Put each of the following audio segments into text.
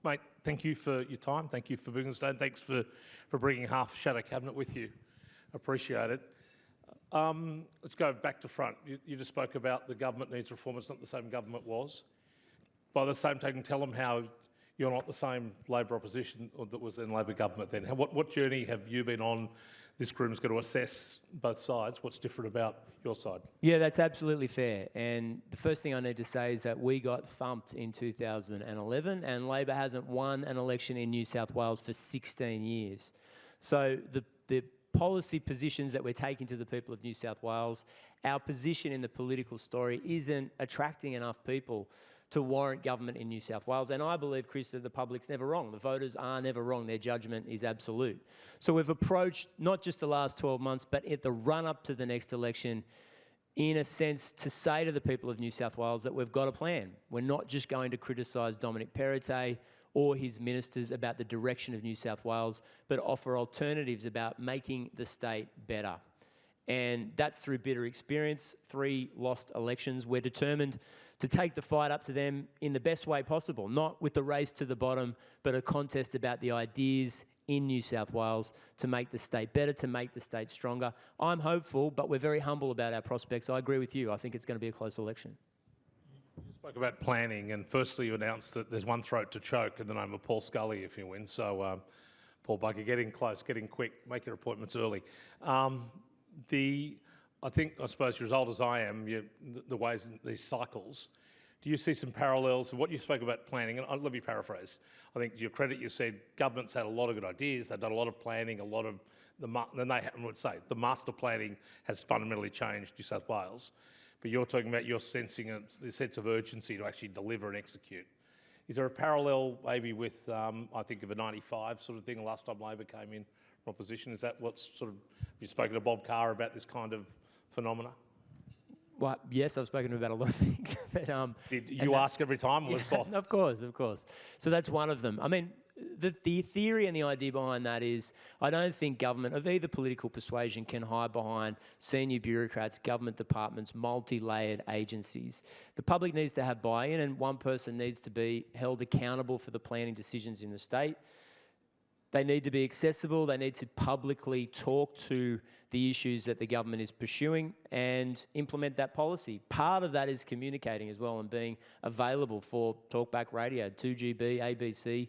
Mate, thank you for your time. Thank you for being on stage. Thanks for bringing half Shadow Cabinet with you. Appreciate it. Let's go back to front. You just spoke about the government needs reform. It's not the same government was. By the same token, tell them how you're not the same Labor opposition that was in Labor government then. What journey have you been on? This group's going to assess both sides. What's different about your side? Yeah, that's absolutely fair. And the first thing I need to say is that we got thumped in 2011 and Labor hasn't won an election in New South Wales for 16 years. So the policy positions that we're taking to the people of New South Wales, our position in the political story isn't attracting enough people to warrant government in New South Wales. And I believe, Chris, that the public's never wrong. The voters are never wrong. Their judgment is absolute. So we've approached not just the last 12 months, but at the run-up to the next election, in a sense, to say to the people of New South Wales that we've got a plan. We're not just going to criticise Dominic Perrottet or his ministers about the direction of New South Wales, but offer alternatives about making the state better. And that's through bitter experience, 3 lost elections. We're determined to take the fight up to them in the best way possible, not with the race to the bottom, but a contest about the ideas in New South Wales to make the state better, to make the state stronger. I'm hopeful, but we're very humble about our prospects. I agree with you. I think it's going to be a close election. You spoke about planning, and firstly you announced that there's one throat to choke in the name of Paul Scully if you win. So, Paul Bugger, get in close, get in quick, make your appointments early. I suppose you're as old as I am, the ways in these cycles. Do you see some parallels in what you spoke about planning? And let me paraphrase. I think to your credit, you said government's had a lot of good ideas. They've done a lot of planning, a lot of the master planning has fundamentally changed New South Wales. But you're talking about you're sensing the sense of urgency to actually deliver and execute. Is there a parallel maybe with, I think of a 95 sort of thing, the last time Labor came in from opposition? Is that what's sort of, have you spoken to Bob Carr about this kind of phenomena? Well, yes, I've spoken to him about a lot of things. But, Did you ask every time? Yeah, Bob? of course. So that's one of them. I mean, the theory and the idea behind that is I don't think government of either political persuasion can hide behind senior bureaucrats, government departments, multi-layered agencies. The public needs to have buy-in and one person needs to be held accountable for the planning decisions in the state. They need to be accessible. They need to publicly talk to the issues that the government is pursuing and implement that policy. Part of that is communicating as well and being available for talkback radio, 2GB, ABC,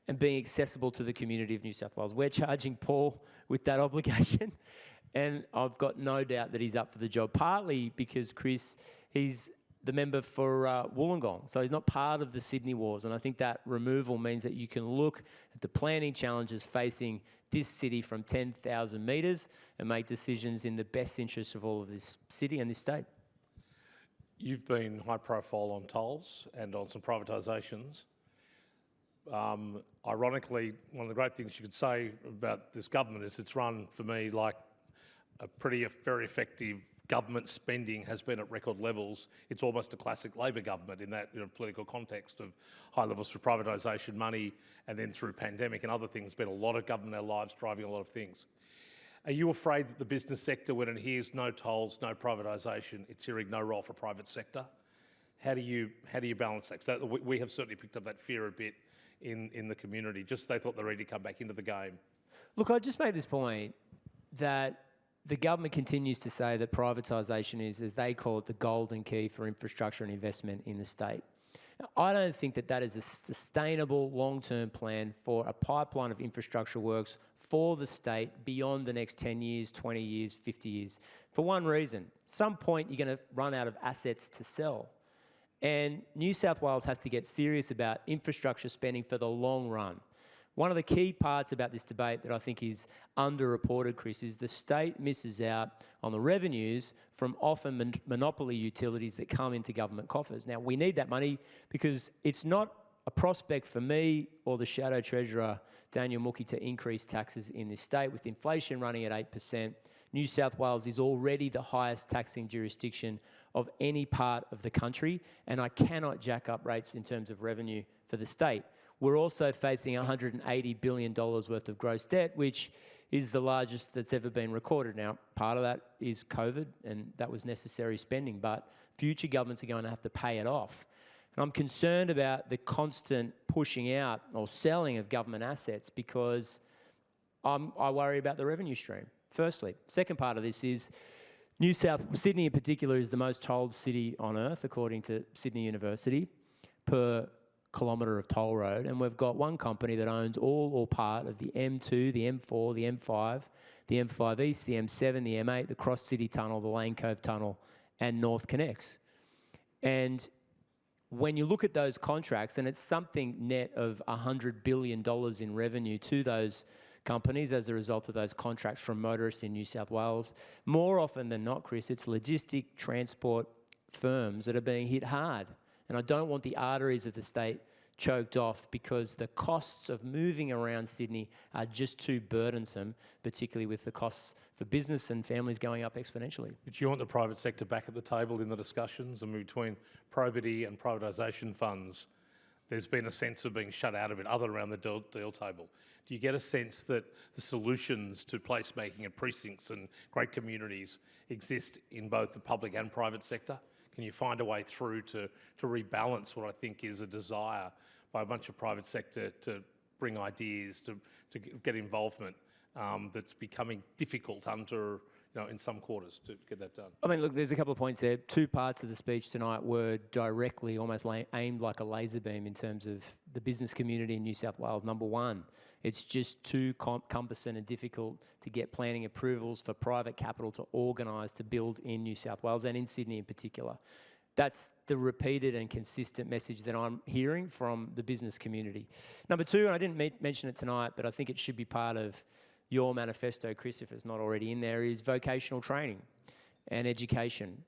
and being accessible to the community of New South Wales. We're charging Paul with that obligation, and I've got no doubt that he's up for the job, partly because, Chris, he's the member for Wollongong, so he's not part of the Sydney Wars, and I think that removal means that you can look at the planning challenges facing this city from 10,000 metres and make decisions in the best interest of all of this city and this state. You've been high profile on tolls and on some privatisations. Ironically, one of the great things you could say about this government is it's run, for me, like a very effective government spending has been at record levels. It's almost a classic Labor government in that political context of high levels for privatisation money, and then through pandemic and other things, been a lot of government in our lives driving a lot of things. Are you afraid that the business sector, when it hears no tolls, no privatisation, it's hearing no role for private sector? How do you balance that? 'Cause we have certainly picked up that fear a bit in the community. Just they thought they're ready to come back into the game. Look, I just made this point that the government continues to say that privatisation is, as they call it, the golden key for infrastructure and investment in the state. Now, I don't think that is a sustainable long-term plan for a pipeline of infrastructure works for the state beyond the next 10 years, 20 years, 50 years. For one reason, at some point you're going to run out of assets to sell. And New South Wales has to get serious about infrastructure spending for the long run. One of the key parts about this debate that I think is underreported, Chris, is the state misses out on the revenues from often monopoly utilities that come into government coffers. Now, we need that money because it's not a prospect for me or the Shadow Treasurer, Daniel Mookie, to increase taxes in this state. With inflation running at 8%, New South Wales is already the highest taxing jurisdiction of any part of the country, and I cannot jack up rates in terms of revenue for the state. We're also facing $180 billion worth of gross debt, which is the largest that's ever been recorded. Now, part of that is COVID, and that was necessary spending, but future governments are going to have to pay it off. And I'm concerned about the constant pushing out or selling of government assets because I worry about the revenue stream, firstly. Second part of this is Sydney in particular is the most tolled city on earth, according to Sydney University, per kilometre of toll road. And we've got one company that owns all or part of the M2, the M4, the M5, the M5 East, the M7, the M8, the Cross City Tunnel, the Lane Cove Tunnel, and North Connects. And when you look at those contracts, and it's something net of $100 billion in revenue to those companies as a result of those contracts from motorists in New South Wales, more often than not, Chris, it's logistic transport firms that are being hit hard. And I don't want the arteries of the state choked off because the costs of moving around Sydney are just too burdensome, particularly with the costs for business and families going up exponentially. But you want the private sector back at the table in the discussions, and between probity and privatisation funds, there's been a sense of being shut out a bit other around the deal table. Do you get a sense that the solutions to placemaking at precincts and great communities exist in both the public and private sector? Can you find a way through to rebalance what I think is a desire by a bunch of private sector to bring ideas, to get involvement that's becoming difficult under, in some quarters to get that done? I mean, look, there's a couple of points there. Two parts of the speech tonight were directly almost aimed like a laser beam in terms of the business community in New South Wales. Number one, it's just too cumbersome and difficult to get planning approvals for private capital to organise to build in New South Wales and in Sydney in particular. That's the repeated and consistent message that I'm hearing from the business community. Number two, and I didn't mention it tonight, but I think it should be part of your manifesto, Chris, if it's not already in there, is vocational training and education.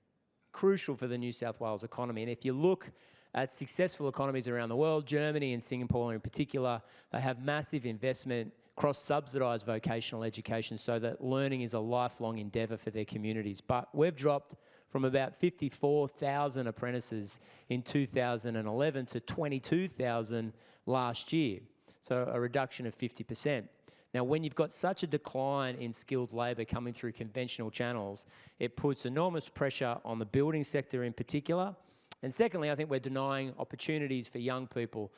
Crucial for the New South Wales economy. And if you look at successful economies around the world, Germany and Singapore in particular, they have massive investment, cross-subsidised vocational education so that learning is a lifelong endeavour for their communities. But we've dropped from about 54,000 apprentices in 2011 to 22,000 last year, so a reduction of 50%. Now, when you've got such a decline in skilled labour coming through conventional channels, it puts enormous pressure on the building sector in particular. And secondly, I think we're denying opportunities for young people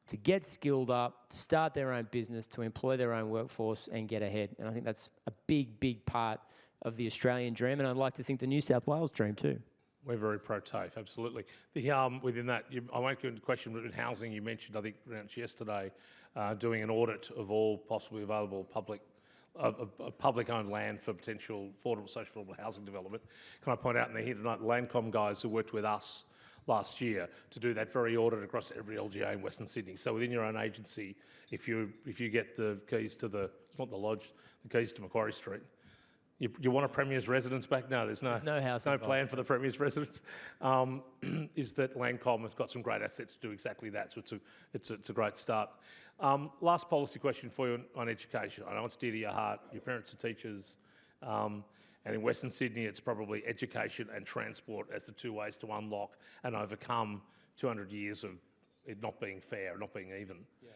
to get skilled up, to start their own business, to employ their own workforce and get ahead. And I think that's a big, big part of the Australian dream, and I'd like to think the New South Wales dream too. We're very pro-TAFE, absolutely. Within that, I won't go into the question, but in housing, you mentioned, I think, announced yesterday, doing an audit of all possibly available public-owned land for potential affordable, social affordable housing development. Can I point out in the here tonight, the Landcom guys who worked with us last year to do that very audit across every LGA in Western Sydney. So within your own agency, if you get the keys to it's not the lodge, the keys to Macquarie Street, you want a Premier's residence back? No, there's no house. No plan for the Premier's residence. Is that Landcom has got some great assets to do exactly that. So it's a great start. Last policy question for you on education. I know it's dear to your heart. Your parents are teachers. And in Western Sydney, it's probably education and transport as the two ways to unlock and overcome 200 years of it not being fair, not being even. Yeah.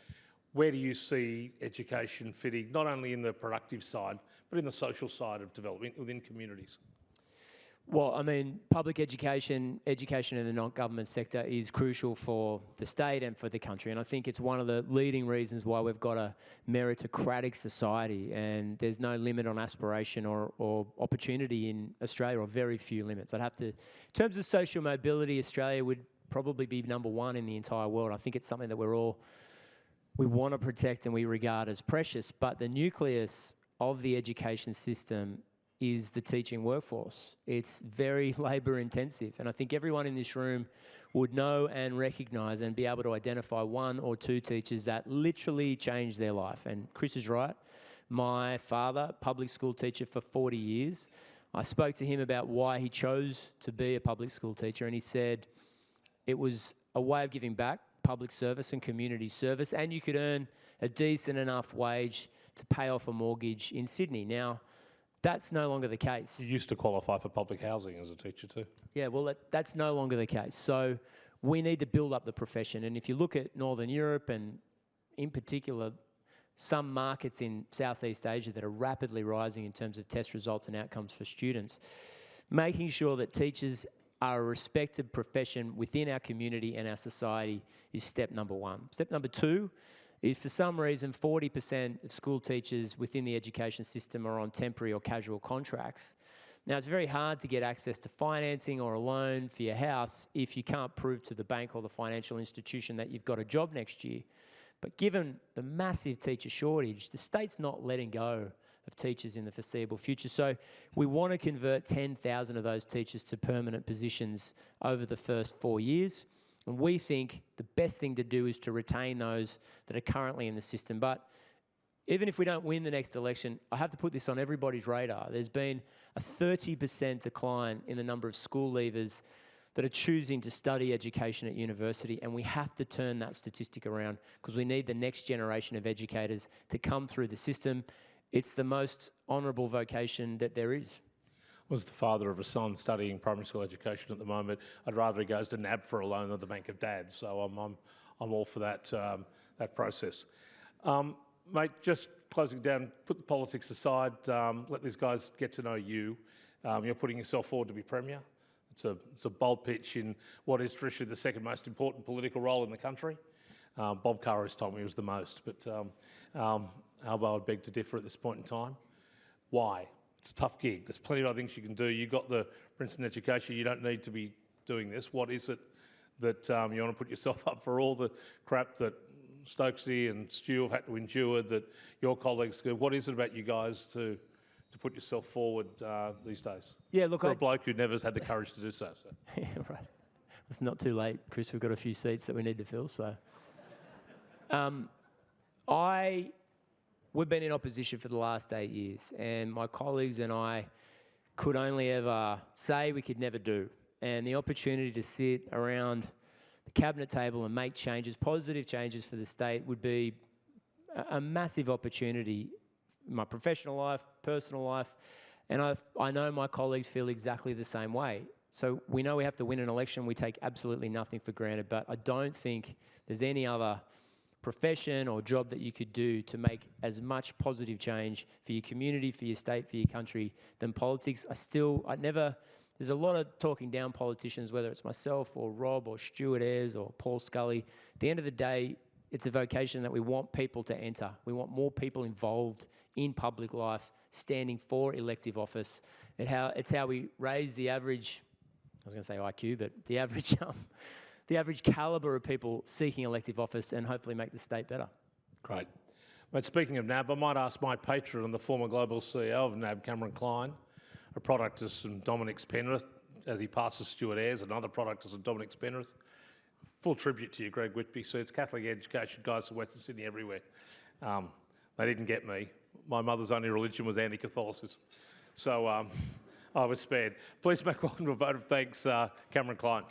Where do you see education fitting, not only in the productive side, but in the social side of development within communities? Well, I mean, public education in the non-government sector is crucial for the state and for the country. And I think it's one of the leading reasons why we've got a meritocratic society and there's no limit on aspiration or opportunity in Australia, or very few limits. In terms of social mobility, Australia would probably be number one in the entire world. I think it's something that we want to protect and we regard as precious, but the nucleus of the education system is the teaching workforce. It's very labour intensive, and I think everyone in this room would know and recognise and be able to identify one or two teachers that literally changed their life. And Chris is right. My father, public school teacher for 40 years, I spoke to him about why he chose to be a public school teacher, and he said it was a way of giving back, public service and community service, and you could earn a decent enough wage to pay off a mortgage in Sydney. Now, that's no longer the case. You used to qualify for public housing as a teacher too. Yeah, well, that's no longer the case. So we need to build up the profession. And if you look at Northern Europe and in particular some markets in Southeast Asia that are rapidly rising in terms of test results and outcomes for students, making sure that teachers are a respected profession within our community and our society is step number one. Step number two is, for some reason, 40% of school teachers within the education system are on temporary or casual contracts. Now, it's very hard to get access to financing or a loan for your house if you can't prove to the bank or the financial institution that you've got a job next year. But given the massive teacher shortage, the state's not letting go of teachers in the foreseeable future. So we want to convert 10,000 of those teachers to permanent positions over the first 4 years. And we think the best thing to do is to retain those that are currently in the system. But even if we don't win the next election, I have to put this on everybody's radar. There's been a 30% decline in the number of school leavers that are choosing to study education at university, and we have to turn that statistic around because we need the next generation of educators to come through the system. It's the most honourable vocation that there is. Was the father of a son studying primary school education at the moment. I'd rather he goes to NAB for a loan than the Bank of Dad, so I'm all for that that process. Mate, just closing down, put the politics aside, let these guys get to know you. You're putting yourself forward to be Premier. It's a bold pitch in what is traditionally the second most important political role in the country. Bob Carr has told me it was the most, but Albo, I'd beg to differ at this point in time. Why? It's a tough gig. There's plenty of other things you can do. You got the Princeton education. You don't need to be doing this. What is it that you want to put yourself up for all the crap that Stokesy and Stu have had to endure, that your colleagues do? What is it about you guys to put yourself forward these days? Yeah, look, for a bloke who never has had the courage to do so. Yeah, right. It's not too late, Chris. We've got a few seats that we need to fill. So, we've been in opposition for the last 8 years, and my colleagues and I could only ever say we could never do. And the opportunity to sit around the cabinet table and make changes, positive changes for the state, would be a massive opportunity in my professional life, personal life, and I know my colleagues feel exactly the same way. So we know we have to win an election. We take absolutely nothing for granted, but I don't think there's any other profession or job that you could do to make as much positive change for your community, for your state, for your country than politics. There's a lot of talking down politicians, whether it's myself or Rob or Stuart Ayres or Paul Scully. At the end of the day, it's a vocation that we want people to enter. We want more people involved in public life, standing for elective office. It's how we raise the average, I was going to say IQ, but the average calibre of people seeking elective office, and hopefully make the state better. Great. But speaking of NAB, I might ask my patron and the former global CEO of NAB, Cameron Klein, a product of St Dominic's Penrith, as he passes Stuart Ayres, another product of St Dominic's Penrith. Full tribute to you, Greg Whitby. So it's Catholic education guys from Western Sydney everywhere. They didn't get me. My mother's only religion was anti-Catholicism. So I was spared. Please make welcome to a vote of thanks, Cameron Klein.